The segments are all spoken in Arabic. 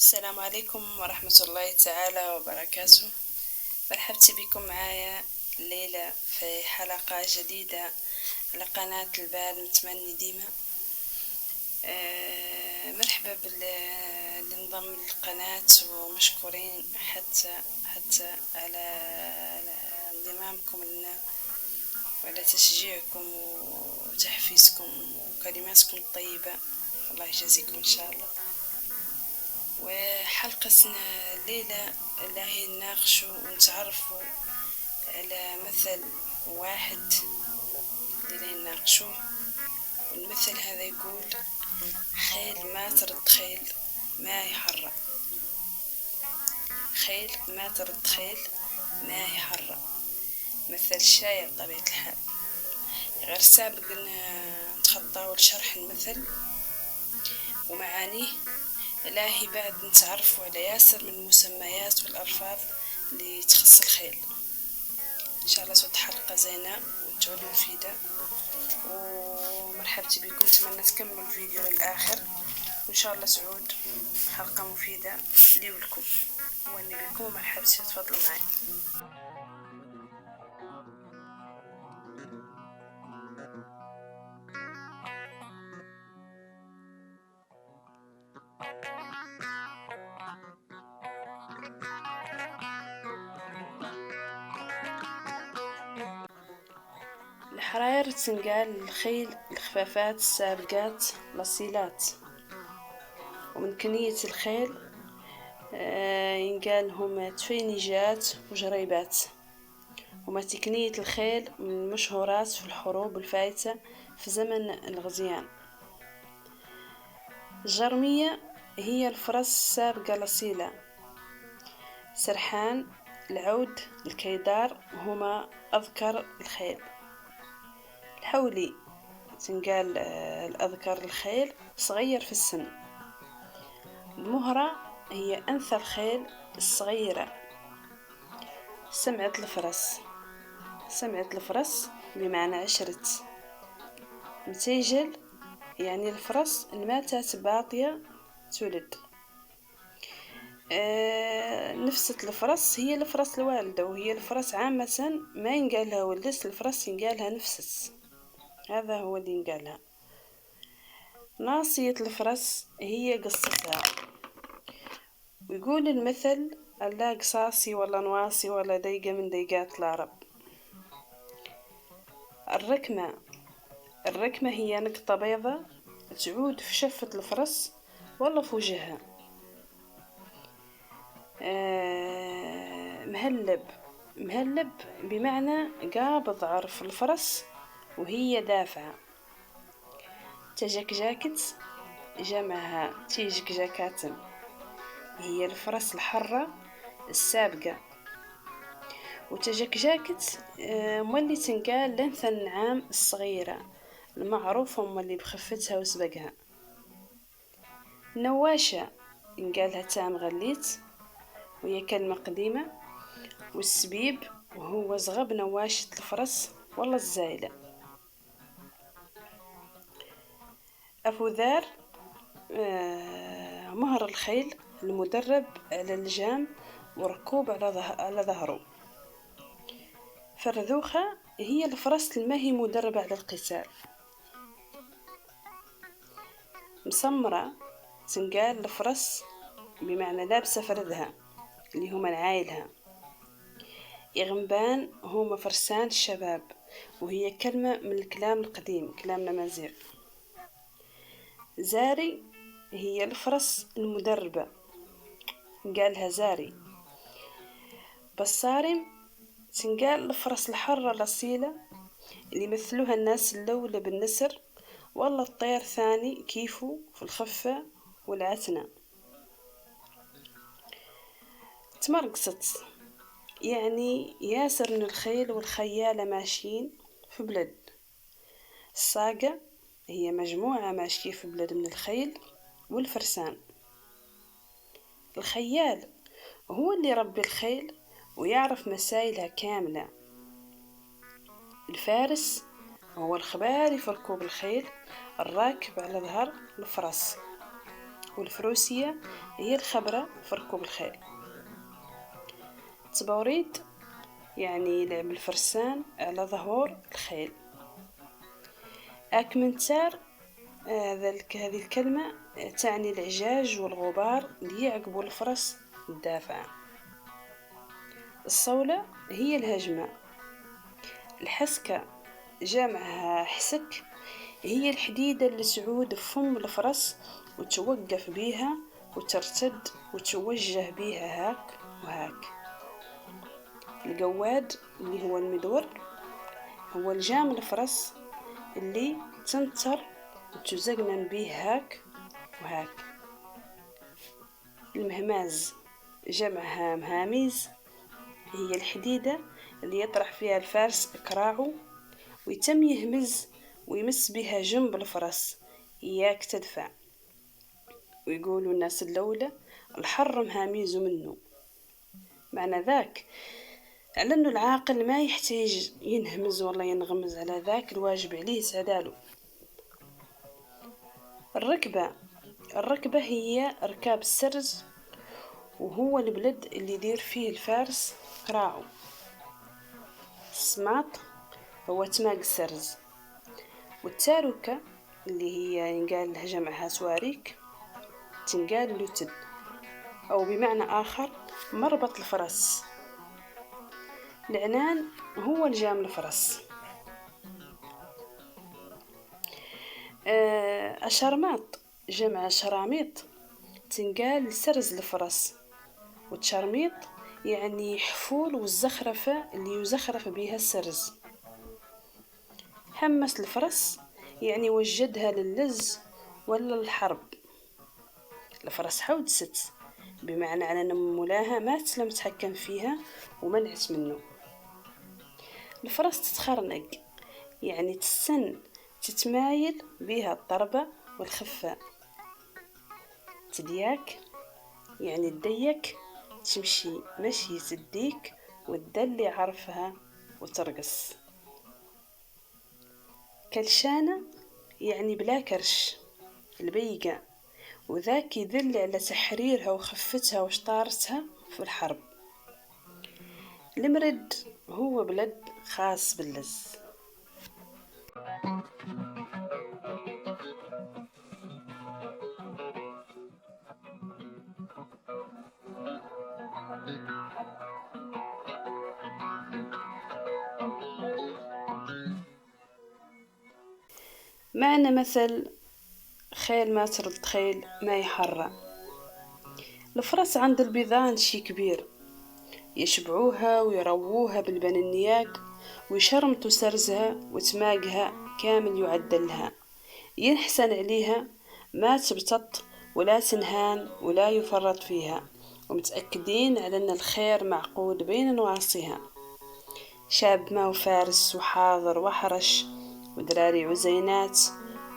السلام عليكم ورحمة الله تعالى وبركاته. مرحبتي بكم معايا الليلة في حلقة جديدة على قناة البال متمني ديما. مرحبا باللي انضم للقناة ومشكورين حتى على انضمامكم لنا وعلى تشجيعكم وتحفيزكم وكلماتكم الطيبة. الله يجازيكم إن شاء الله. وحلقتنا الليلة اللي نناقشوا ونتعرفوا على مثل واحد اللي نناقشوه، والمثل هذا يقول: خيل ما ترد خيل ما يحرى. خيل ما ترد خيل ما يحرى، مثل شايع بطبيعة الحال. غير سابق نتخطاو لشرح المثل ومعانيه، إلهي بعد نتعرفوا على ياسر من المسميات والألفاظ اللي تخص الخيل. إن شاء الله تكون حلقة زينة وتعود مفيدة، ومرحبتي بكم. أتمنى تكملوا الفيديو للآخر، وإن شاء الله تعود حلقة مفيدة لي ولكم. وأني بكم ومرحبتي، تفضلوا معي. الحراير تنقال الخيل الخفافات السابقات الأصيلات، ومن كنية الخيل ينقال هم تفينيجات وجريبات. وما تكنية الخيل من المشهورات في الحروب الفايتة في زمن الغزيان. الجرمية هي الفرس السابقة الأصيلة. سرحان، العود، الكيدار هما أذكر الخيل. الحولي تنقال الأذكر الخيل صغير في السن. المهرة هي أنثى الخيل الصغيرة. سمعة الفرس، سمعة الفرس بمعنى عشرة. متيجل يعني الفرس الماتت باطية تولد. نفسة الفرس هي الفرس الوالدة، وهي الفرس عامة ما ينقالها ولدت، الفرس ينقالها نفسس، هذا هو اللي ينقالها. ناصية الفرس هي قصتها. ويقول المثل: ألا قصاصي ولا نواصي ولا ديقة من ديقات العرب. الركمة هي نقطة بيضة تعود في شفة الفرس ولا في وجهها. مهلب بمعنى قابض عرف الفرس وهي دافعة. تجكجاكت جمعها تيجكجاكات، هي الفرس الحرة السابقة. وتجكجاكت مولي تنقال لنثى النعام الصغيرة المعروفة مولي بخفتها وسبقها. نواشة ينقالها تام غليت، وهي كلمة قديمة. والسبيب وهو زغب نواشة الفرس والله الزايلة. أفوذار مهر الخيل المدرب على اللجام وركوب على ظهره. فرذوخة هي الفرس الماهي مدربة على القتال. مسمرة تنقال الفرس بمعنى لابسة فردها اللي هما العايلها. إغنبان هما فرسان الشباب، وهي كلمة من الكلام القديم، كلام الأمازيغ. زاري هي الفرس المدربة، قالها زاري. بصارم تنقال الفرس الحرة الأصيلة اللي يمثلوها الناس الأولى بالنسر، والله الطير ثاني كيفو في الخفة والعتنة. تمرقصت يعني ياسر من الخيل والخيالة ماشيين في بلد. الصاقة هي مجموعة ماشية في بلد من الخيل والفرسان. الخيال هو اللي يربي الخيل ويعرف مسائلها كاملة. الفارس هو الخباري في ركوب الخيل الراكب على ظهر الفرس. والفروسية هي الخبرة في ركوب الخيل. تبوريد يعني لعب الفرسان على ظهور الخيل. أكمنتار هذه الكلمة تعني الإعجاج والغبار اللي يعقب الفرس الدافع. الصولة هي الهجمة. الحسكة جمعها حسك، هي الحديدة اللي تعود فم الفرس وتوقف بيها وترتد وتوجه بيها هاك وهاك. القواد اللي هو المدور هو الجام الفرس اللي تنتر وتزقنن بيه هاك وهاك. المهماز جمعها مهاميز، هي الحديدة اللي يطرح فيها الفارس كراعه ويتم يهمز ويمس بها جنب الفرس إياك تدفع. ويقولوا الناس اللولة الحر مهاميز منه، معنى ذاك على أنه العاقل ما يحتاج ينهمز ولا ينغمز على ذاك الواجب عليه سعداله. الركبة هي ركاب السرز، وهو البلد اللي يدير فيه الفارس كراعه. السماط هو تماق السرز. والتاروكة اللي هي ينقال لها جمعها سواريك تنقال لوتد، أو بمعنى آخر مربط الفرس. العنان هو الجام الفرس. الشرماط جمع شراميط تنقال لسرز الفرس. والتشرميط يعني حفول والزخرفة اللي يزخرف بها السرز. حمس الفرس يعني وجدها للز ولا الحرب. الفرس حودست بمعنى على أن مولاها ما تسلم تحكم فيها ومنعت منه. الفرس تتخرنق يعني تسن تتمايل بها الطربة والخفة. تدياك يعني تديك تمشي مشي تديك وتدلي عرفها وترقص. كلشانة يعني بلا كرش البيقة، وذاك يدل على تحريرها وخفتها وشطارتها في الحرب. المرد هو بلد خاص باللز. معنى مثل خيل ما ترد خيل ما يحرى. الفرس عند البيضان شي كبير، يشبعوها ويرووها بالبن النياق ويشرمتوا سرزها وتماقها كامل يعدلها. ينحسن عليها ما تبتط ولا تنهان ولا يفرط فيها، ومتأكدين على أن الخير معقود بين نواصيها. شاب ما وفارس وحاضر وحرش ودراري عزينات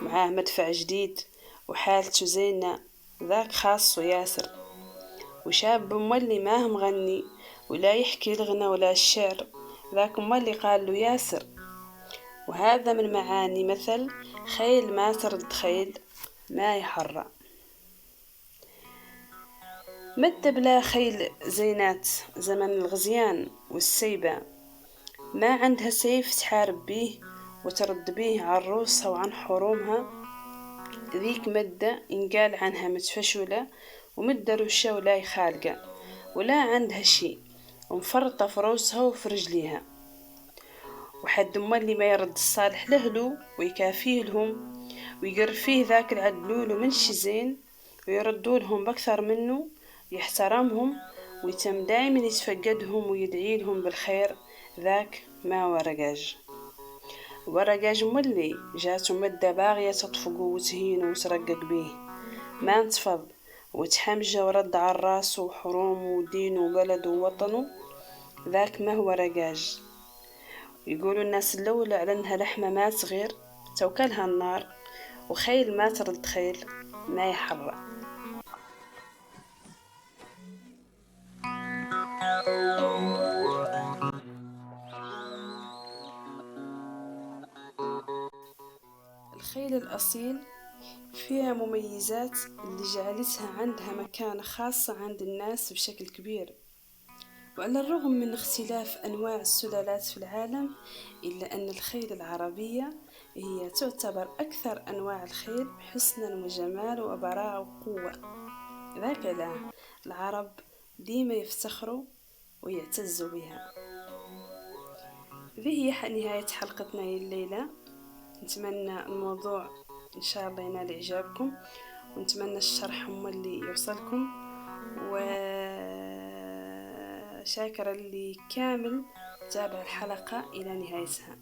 معاه مدفع جديد وحالته زينة، ذاك خاص وياسر. وشاب مولي ما هم غني ولا يحكي الغنى ولا الشعر، ذاك مولي قال له ياسر. وهذا من معاني مثل خيل ما ترد خيل ما يحرى. مد بلا خيل زينات زمن الغزيان والسيبة، ما عندها سيف تحارب بيه وترد بيه عروسها وعن حرومها. ذيك مدة ينقال عنها متفشولة ومدة رشة ولا يخالقة ولا عندها شي، ومفرطة في روسها وفي رجليها. وحد اللي ما يرد الصالح لهلو ويكافيه لهم ويقر فيه ذاك العدلول من شي زين ويردوا لهم بأكثر منه، يحترمهم ويتم دائما يتفقدهم ويدعي لهم بالخير، ذاك ما ورقاج. ورقاج مولي جاتو مدة باغية تطفقو وتهينو وترقق بيه، ما انتفض وتحمجة ورد على الراس وحروم ودين وبلد ووطنه، ذاك ما هو رقاج. يقولوا الناس اللولة على انها لحمة ما صغير توكلها النار، وخيل ما ترد خيل ما يحرق. الخيل الأصيل فيها مميزات اللي جعلتها عندها مكانة خاصة عند الناس بشكل كبير. وعلى الرغم من اختلاف أنواع السلالات في العالم، إلا أن الخيل العربية هي تعتبر أكثر أنواع الخيل حسنا وجمال وبراعة وقوة. ذاك العرب ديما يفتخروا ويعتزوا بها. هذه هي نهاية حلقتنا الليلة. نتمنى الموضوع إن شاء الله ينال إعجابكم، ونتمنى الشرح هم اللي يوصلكم، وشاكرا اللي كامل تابع الحلقة إلى نهايتها.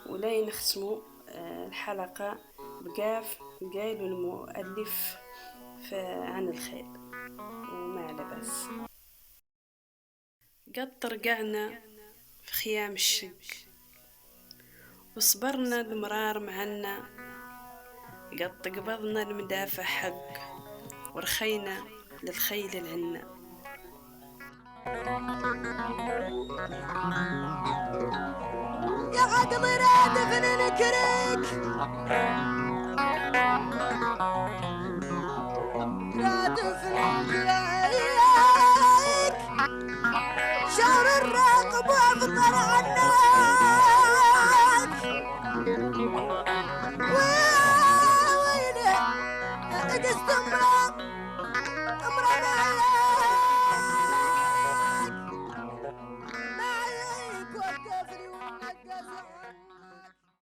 ولا نختموا الحلقة بقاف قايل المؤلف عن الخيل وما على بس. قد طرقعنا في خيام الشق، وصبرنا المرار معنا، قد قبضنا المدافع حق، ورخينا للخيل العنا. يا عقل رادف نكرك، رادف نكرك، شعر الراقب وافطر عنك، ويلي قسم